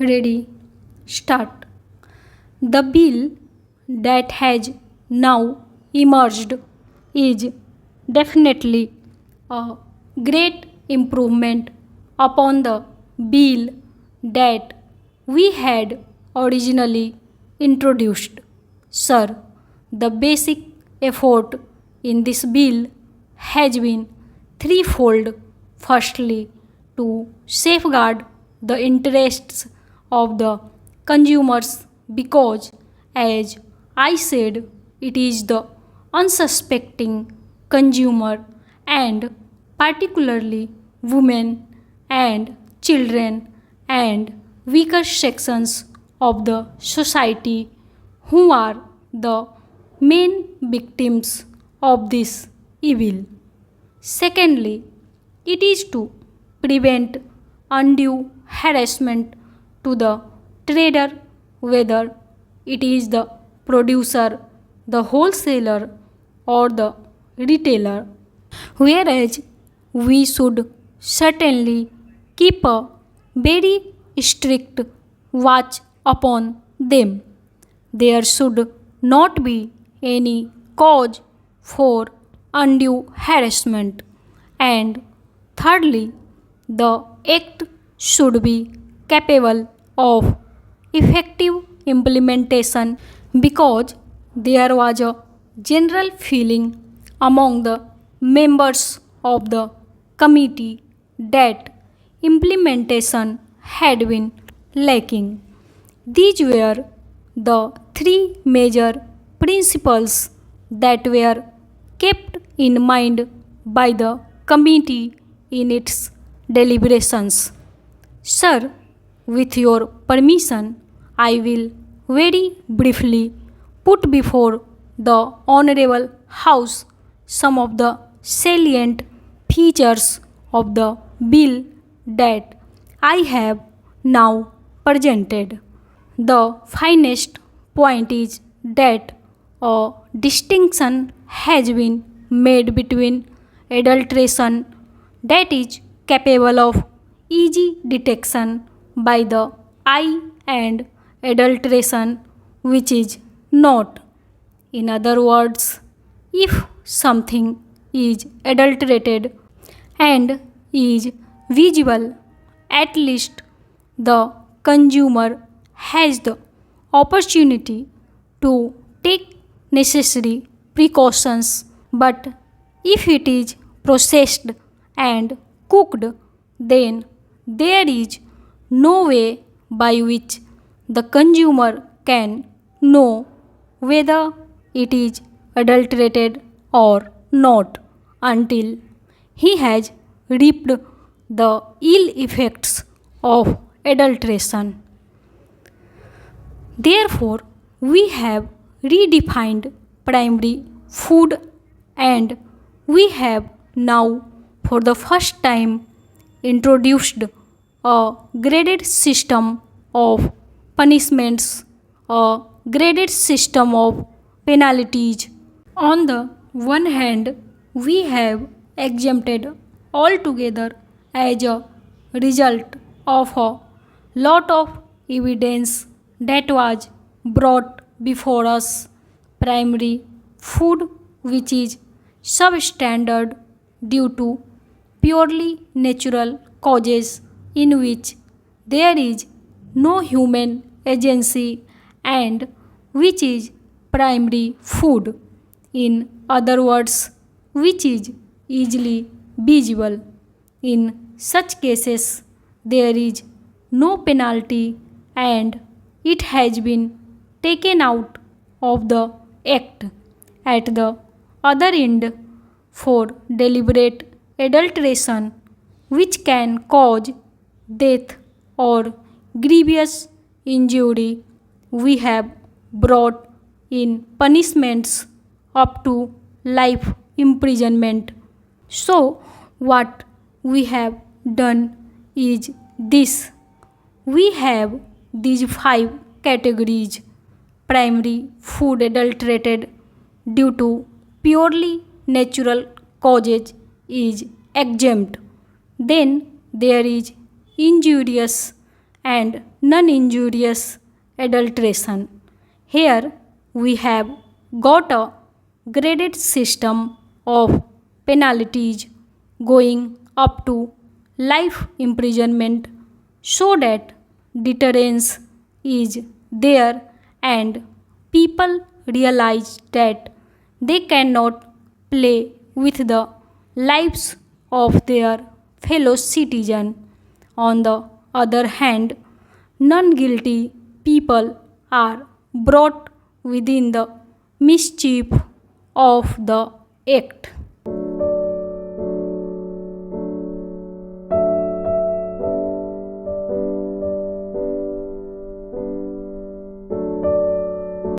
Ready, start. The bill that has now emerged is definitely a great improvement upon the bill that we had originally introduced. Sir, the basic effort in this bill has been threefold. Firstly, to safeguard the interests of the consumers because, as I said, it is the unsuspecting consumer and particularly women and children and weaker sections of the society who are the main victims of this evil. Secondly, it is to prevent undue harassment to the trader, whether it is the producer, the wholesaler, or the retailer. Whereas we should certainly keep a very strict watch upon them. There should not be any cause for undue harassment. And thirdly, the act should be capable of effective implementation because there was a general feeling among the members of the committee that implementation had been lacking. These were the three major principles that were kept in mind by the committee in its deliberations. Sir, with your permission, I will very briefly put before the Honorable House some of the salient features of the bill that I have now presented. The finest point is that a distinction has been made between adulteration that is capable of easy detection by the eye and adulteration which is not. In other words, if something is adulterated and is visible, at least the consumer has the opportunity to take necessary precautions. But if it is processed and cooked, then there is no way by which the consumer can know whether it is adulterated or not until he has reaped the ill effects of adulteration. Therefore, we have redefined primary food and we have now for the first time introduced a graded system of punishments, a graded system of penalties. On the one hand, we have exempted altogether as a result of a lot of evidence that was brought before us primary food which is substandard due to purely natural causes in which there is no human agency and which is primary food. In other words, which is easily visible. In such cases, there is no penalty and it has been taken out of the act. At the other end, for deliberate adulteration, which can cause death or grievous injury, we have brought in punishments up to life imprisonment. So, what we have done is this. We have these 5 categories. Primary food adulterated due to purely natural causes is exempt. Then there is injurious and non-injurious adulteration. Here we have got a graded system of penalties going up to life imprisonment so that deterrence is there and people realize that they cannot play with the lives of their fellow citizen. On the other hand, non-guilty people are brought within the mischief of the act.